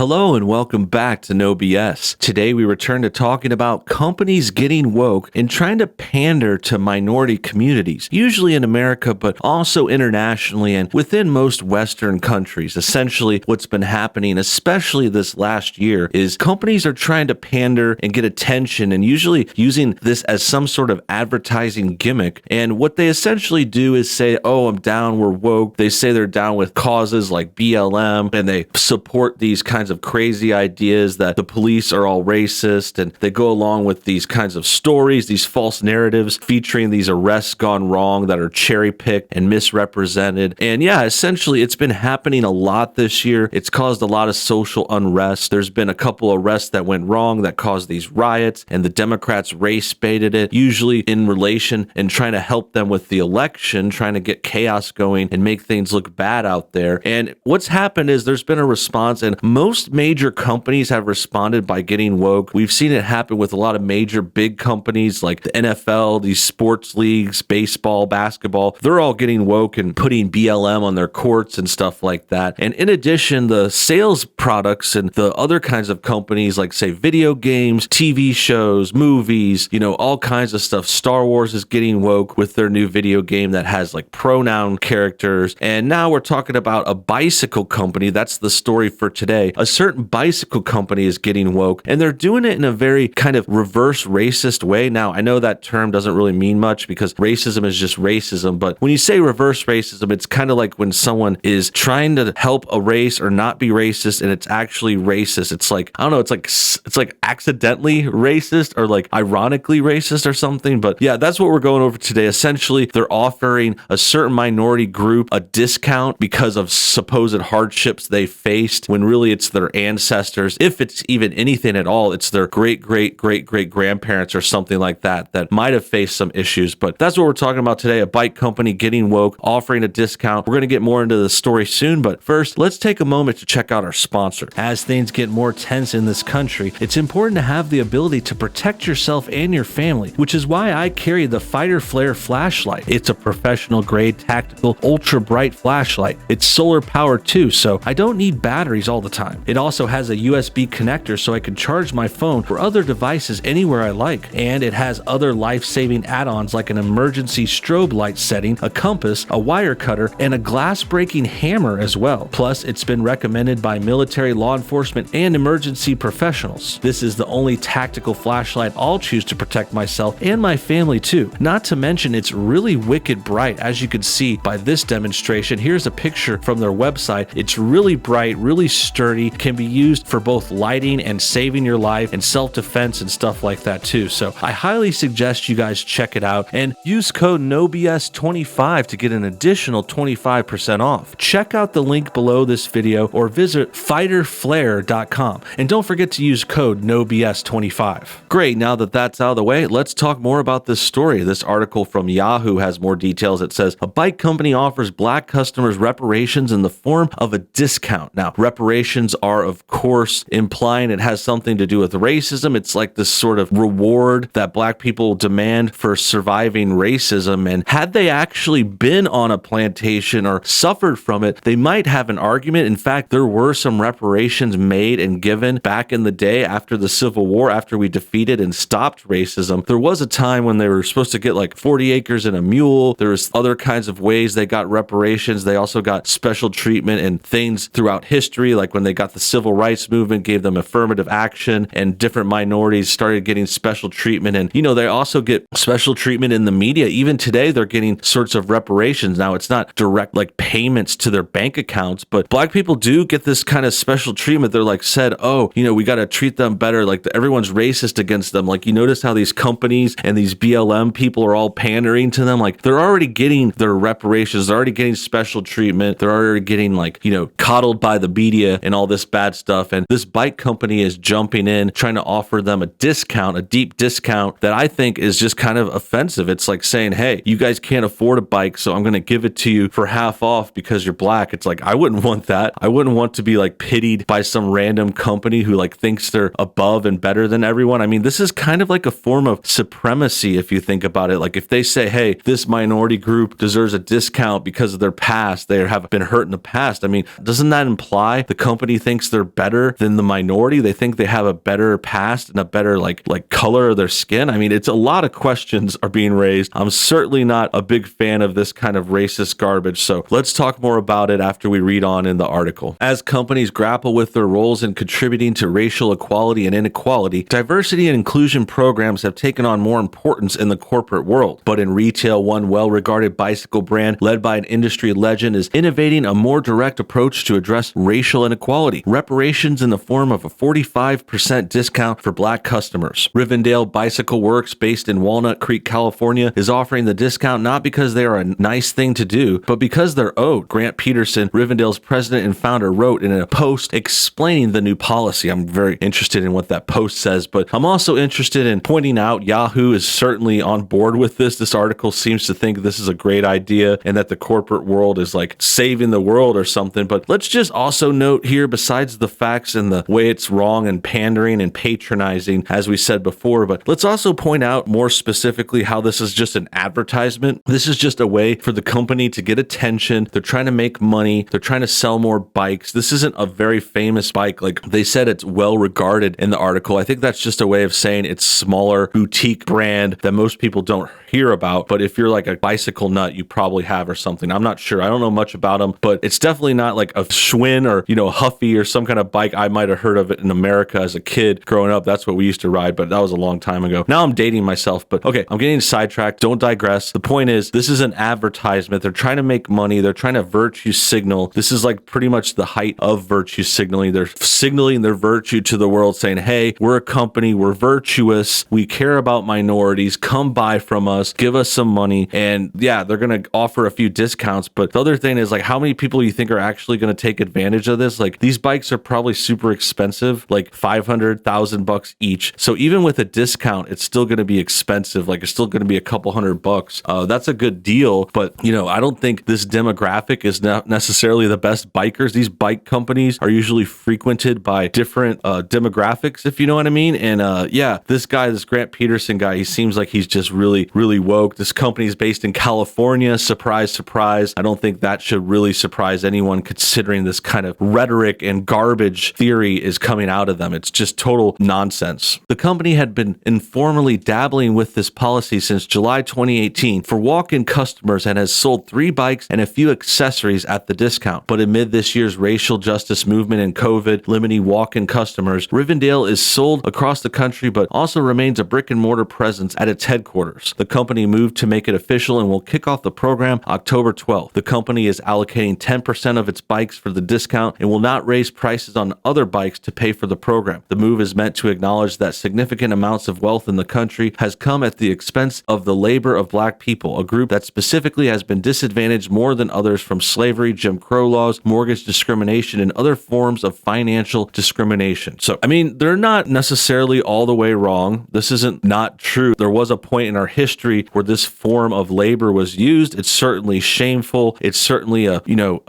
Hello and welcome back to NoBS. Today we return to talking about companies getting woke and trying to pander to minority communities, usually in America, but also internationally and within most Western countries. Essentially, what's been happening, especially this last year, is companies are trying to pander and get attention and usually using this as some sort of advertising gimmick. And what they essentially do is say, oh, I'm down, we're woke. They say they're down with causes like BLM and they support these kinds of crazy ideas that the police are all racist, and they go along with these kinds of stories, these false narratives featuring these arrests gone wrong that are cherry picked and misrepresented. And yeah, essentially it's been happening a lot this year. It's caused a lot of social unrest. There's been a couple arrests that went wrong that caused these riots, and the Democrats race baited it, usually in relation and trying to help them with the election, trying to get chaos going and make things look bad out there. And what's happened is there's been a response, and most major companies have responded by getting woke. We've seen it happen with a lot of major big companies like the NFL, these sports leagues, baseball, basketball. They're all getting woke and putting BLM on their courts and stuff like that. And in addition, the sales products and the other kinds of companies like, say, video games, TV shows, movies, all kinds of stuff. Star Wars is getting woke with their new video game that has like pronoun characters. And now we're talking about a bicycle company. That's the story for today. A certain bicycle company is getting woke, and they're doing it in a very kind of reverse racist way. Now, I know that term doesn't really mean much because racism is just racism, but when you say reverse racism, it's kind of like when someone is trying to help a race or not be racist, and it's actually racist. It's like, I don't know, it's like accidentally racist or like ironically racist or something. But yeah, that's what we're going over today. Essentially, they're offering a certain minority group a discount because of supposed hardships they faced, when really it's their ancestors. If it's even anything at all, it's their great grandparents or something like that might have faced some issues. But that's what we're talking about today. A bike company getting woke, offering a discount. We're going to get more into the story soon, but first, let's take a moment to check out our sponsor. As things get more tense in this country, it's important to have the ability to protect yourself and your family, which is why I carry the Fighter Flare flashlight. It's a professional grade, tactical, ultra bright flashlight. It's solar powered too, so I don't need batteries all the time. It also has a USB connector so I can charge my phone or other devices anywhere I like. And it has other life-saving add-ons like an emergency strobe light setting, a compass, a wire cutter, and a glass-breaking hammer as well. Plus, it's been recommended by military, law enforcement, and emergency professionals. This is the only tactical flashlight I'll choose to protect myself and my family too. Not to mention, it's really wicked bright, as you can see by this demonstration. Here's a picture from their website. It's really bright, really sturdy, can be used for both lighting and saving your life and self-defense and stuff like that too. So I highly suggest you guys check it out and use code NoBS25 to get an additional 25% off. Check out the link below this video or visit fighterflare.com, and don't forget to use code NoBS25. Great, now that that's out of the way, let's talk more about this story. This article from Yahoo has more details. It says, a bike company offers black customers reparations in the form of a discount. Now, reparations are, of course, implying it has something to do with racism. It's like this sort of reward that black people demand for surviving racism. And had they actually been on a plantation or suffered from it, they might have an argument. In fact, there were some reparations made and given back in the day after the Civil War, after we defeated and stopped racism. There was a time when they were supposed to get like 40 acres and a mule. There was other kinds of ways they got reparations. They also got special treatment and things throughout history, like when they got the civil rights movement, gave them affirmative action, and different minorities started getting special treatment. And, they also get special treatment in the media. Even today, they're getting sorts of reparations. Now, it's not direct like payments to their bank accounts, but black people do get this kind of special treatment. They're like said, oh, we got to treat them better. Like everyone's racist against them. Like, you notice how these companies and these BLM people are all pandering to them. Like, they're already getting their reparations. They're already getting special treatment. They're already getting coddled by the media and all this bad stuff. And this bike company is jumping in, trying to offer them a discount, a deep discount that I think is just kind of offensive. It's like saying, hey, you guys can't afford a bike, so I'm going to give it to you for half off because you're black. It's like, I wouldn't want that. I wouldn't want to be like pitied by some random company who like thinks they're above and better than everyone. I mean, this is kind of like a form of supremacy if you think about it. Like if they say, hey, this minority group deserves a discount because of their past, they have been hurt in the past. I mean, doesn't that imply the company thinks thinks they're better than the minority. They think they have a better past and a better like color of their skin. I mean, it's a lot of questions are being raised. I'm certainly not a big fan of this kind of racist garbage. So let's talk more about it after we read on in the article. As companies grapple with their roles in contributing to racial equality and inequality, diversity and inclusion programs have taken on more importance in the corporate world. But in retail, one well-regarded bicycle brand led by an industry legend is innovating a more direct approach to address racial inequality. Reparations in the form of a 45% discount for Black customers. Rivendell Bicycle Works, based in Walnut Creek, California, is offering the discount not because they are a nice thing to do, but because they're owed. Grant Peterson, Rivendell's president and founder, wrote in a post explaining the new policy. I'm very interested in what that post says, but I'm also interested in pointing out Yahoo is certainly on board with this. This article seems to think this is a great idea and that the corporate world is like saving the world or something. But let's just also note here, besides the facts and the way it's wrong and pandering and patronizing, as we said before, but let's also point out more specifically how this is just an advertisement. This is just a way for the company to get attention. They're trying to make money. They're trying to sell more bikes. This isn't a very famous bike. Like they said, it's well regarded in the article. I think that's just a way of saying it's smaller boutique brand that most people don't hear about. But if you're like a bicycle nut, you probably have or something. I'm not sure. I don't know much about them, but it's definitely not like a Schwinn or, Huffy or some kind of bike. I might have heard of it in America as a kid growing up. That's what we used to ride, but that was a long time ago. Now I'm dating myself, but okay, I'm getting sidetracked. Don't digress. The point is, this is an advertisement. They're trying to make money. They're trying to virtue signal. This is like pretty much the height of virtue signaling. They're signaling their virtue to the world, saying, hey, we're a company. We're virtuous. We care about minorities. Come buy from us. Give us some money. And yeah, they're going to offer a few discounts. But the other thing is, like, how many people you think are actually going to take advantage of this? Like, these bikes are probably super expensive, like $500,000 each. So even with a discount, it's still going to be expensive. Like, it's still going to be a couple $100. That's a good deal. But, I don't think this demographic is not necessarily the best bikers. These bike companies are usually frequented by different demographics, if you know what I mean. And yeah, this Grant Peterson guy, he seems like he's just really, really woke. This company is based in California. Surprise, surprise. I don't think that should really surprise anyone considering this kind of rhetoric and garbage theory is coming out of them. It's just total nonsense. The company had been informally dabbling with this policy since July 2018 for walk-in customers and has sold 3 bikes and a few accessories at the discount. But amid this year's racial justice movement and COVID limiting walk-in customers, Rivendell is sold across the country but also remains a brick-and-mortar presence at its headquarters. The company moved to make it official and will kick off the program October 12th. The company is allocating 10% of its bikes for the discount and will not raise prices on other bikes to pay for the program. The move is meant to acknowledge that significant amounts of wealth in the country has come at the expense of the labor of Black people, a group that specifically has been disadvantaged more than others from slavery, Jim Crow laws, mortgage discrimination, and other forms of financial discrimination. So, I mean, they're not necessarily all the way wrong. This isn't not true. There was a point in our history where this form of labor was used. It's certainly shameful. It's certainly a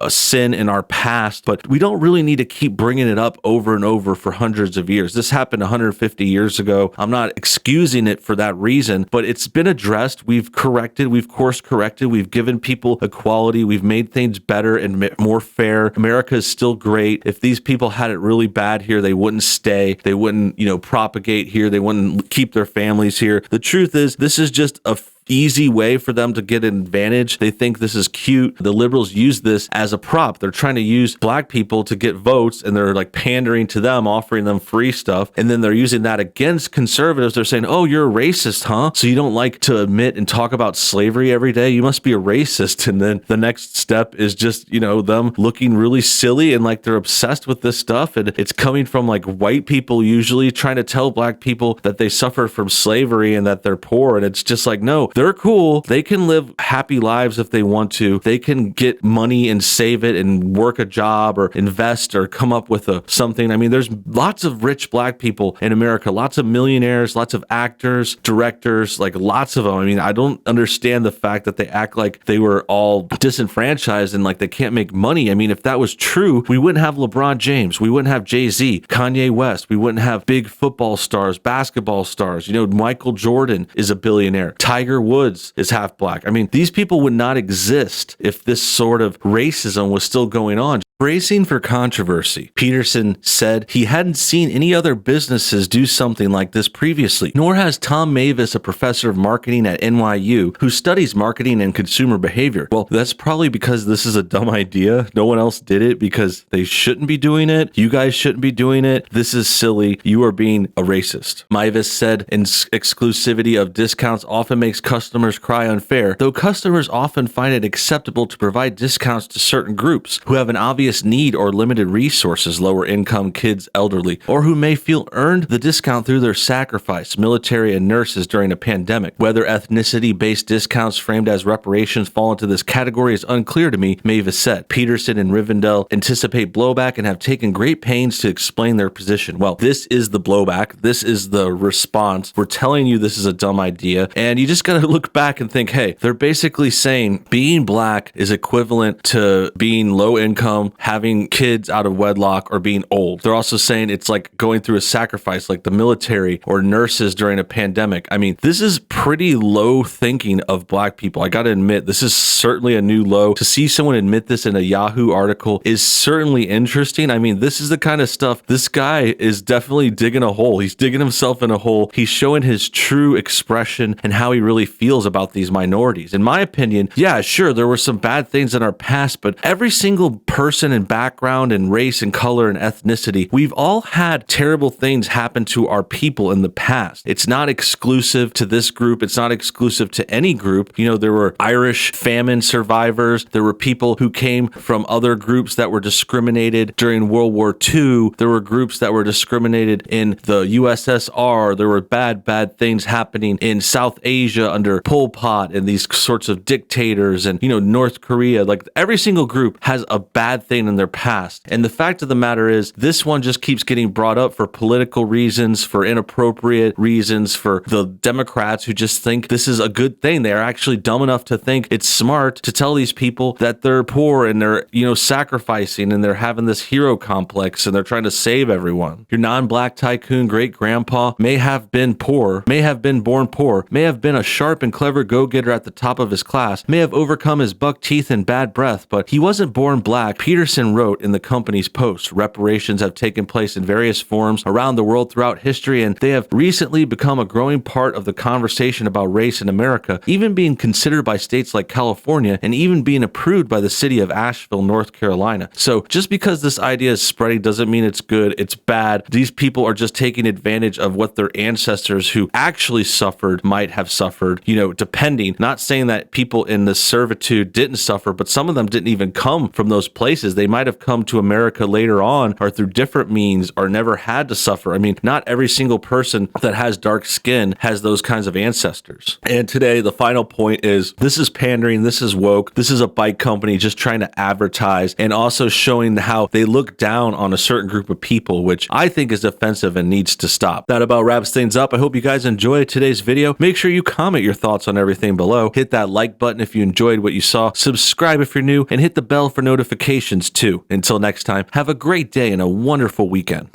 sin in our past, but we don't really need to keep bringing it up over and over for hundreds of years. This happened 150 years ago. I'm not excusing it for that reason, but it's been addressed. We've corrected. We've course corrected. We've given people equality. We've made things better and more fair. America is still great. If these people had it really bad here, they wouldn't stay. They wouldn't, propagate here. They wouldn't keep their families here. The truth is, this is just a easy way for them to get an advantage. They think this is cute. The liberals use this as a prop. They're trying to use Black people to get votes, and they're like pandering to them, offering them free stuff. And then they're using that against conservatives. They're saying, oh, you're a racist, huh? So you don't like to admit and talk about slavery every day? You must be a racist. And then the next step is just, them looking really silly and like they're obsessed with this stuff. And it's coming from like white people usually trying to tell Black people that they suffer from slavery and that they're poor. And it's just like, no, they're cool. They can live happy lives if they want to. They can get money and save it and work a job or invest or come up with something. I mean, there's lots of rich Black people in America, lots of millionaires, lots of actors, directors, like lots of them. I mean, I don't understand the fact that they act like they were all disenfranchised and like they can't make money. I mean, if that was true, we wouldn't have LeBron James. We wouldn't have Jay-Z, Kanye West. We wouldn't have big football stars, basketball stars. Michael Jordan is a billionaire. Tiger Woods is half Black. I mean, these people would not exist if this sort of racism was still going on. Bracing for controversy, Peterson said he hadn't seen any other businesses do something like this previously, nor has Tom Mavis, a professor of marketing at NYU who studies marketing and consumer behavior. Well, that's probably because this is a dumb idea. No one else did it because they shouldn't be doing it. You guys shouldn't be doing it. This is silly. You are being a racist. Mavis said exclusivity of discounts often makes customers cry unfair, though customers often find it acceptable to provide discounts to certain groups who have an obvious need or limited resources, lower income, kids, elderly, or who may feel earned the discount through their sacrifice, military and nurses during a pandemic. Whether ethnicity-based discounts framed as reparations fall into this category is unclear to me, Mavis said. Peterson and Rivendell anticipate blowback and have taken great pains to explain their position. Well, this is the blowback. This is the response. We're telling you this is a dumb idea, and you just got to look back and think, hey, they're basically saying being black is equivalent to being low income, having kids out of wedlock, or being old. They're also saying it's like going through a sacrifice like the military or nurses during a pandemic. I mean, this is pretty low thinking of black people. I got to admit, this is certainly a new low. To see someone admit this in a Yahoo article is certainly interesting. I mean, this is the kind of stuff, this guy is definitely digging a hole. He's digging himself in a hole. He's showing his true expression and how he really feels about these minorities. In my opinion, yeah, sure, there were some bad things in our past, but every single person and background and race and color and ethnicity, we've all had terrible things happen to our people in the past. It's not exclusive to this group. It's not exclusive to any group. You know, there were Irish famine survivors. There were people who came from other groups that were discriminated during World War II. There were groups that were discriminated in the USSR. There were bad things happening in South Asia under Pol Pot and these sorts of dictators and, you know, North Korea. Like every single group has a bad thing in their past. And the fact of the matter is this one just keeps getting brought up for political reasons, for inappropriate reasons, for the Democrats who just think this is a good thing. They are actually dumb enough to think it's smart to tell these people that they're poor and they're, you know, sacrificing and they're having this hero complex and they're trying to save everyone. Your non-black tycoon great grandpa may have been poor, may have been born poor, may have been a sharp and clever go-getter at the top of his class, may have overcome his buck teeth and bad breath, but he wasn't born black. Peterson wrote in the company's post, reparations have taken place in various forms around the world throughout history, and they have recently become a growing part of the conversation about race in America, even being considered by states like California and even being approved by the city of Asheville, North Carolina. So just because this idea is spreading doesn't mean it's good, it's bad. These people are just taking advantage of what their ancestors who actually suffered might have suffered, you know, depending, not saying that people in the servitude didn't suffer, but some of them didn't even come from those places. They might have come to America later on or through different means or never had to suffer. I mean, not every single person that has dark skin has those kinds of ancestors. And today, the final point is this is pandering, this is woke, this is a bike company just trying to advertise and also showing how they look down on a certain group of people, which I think is offensive and needs to stop. That about wraps things up. I hope you guys enjoyed today's video. Make sure you comment your thoughts on everything below. Hit that like button if you enjoyed what you saw. Subscribe if you're new and hit the bell for notifications too. Until next time, have a great day and a wonderful weekend.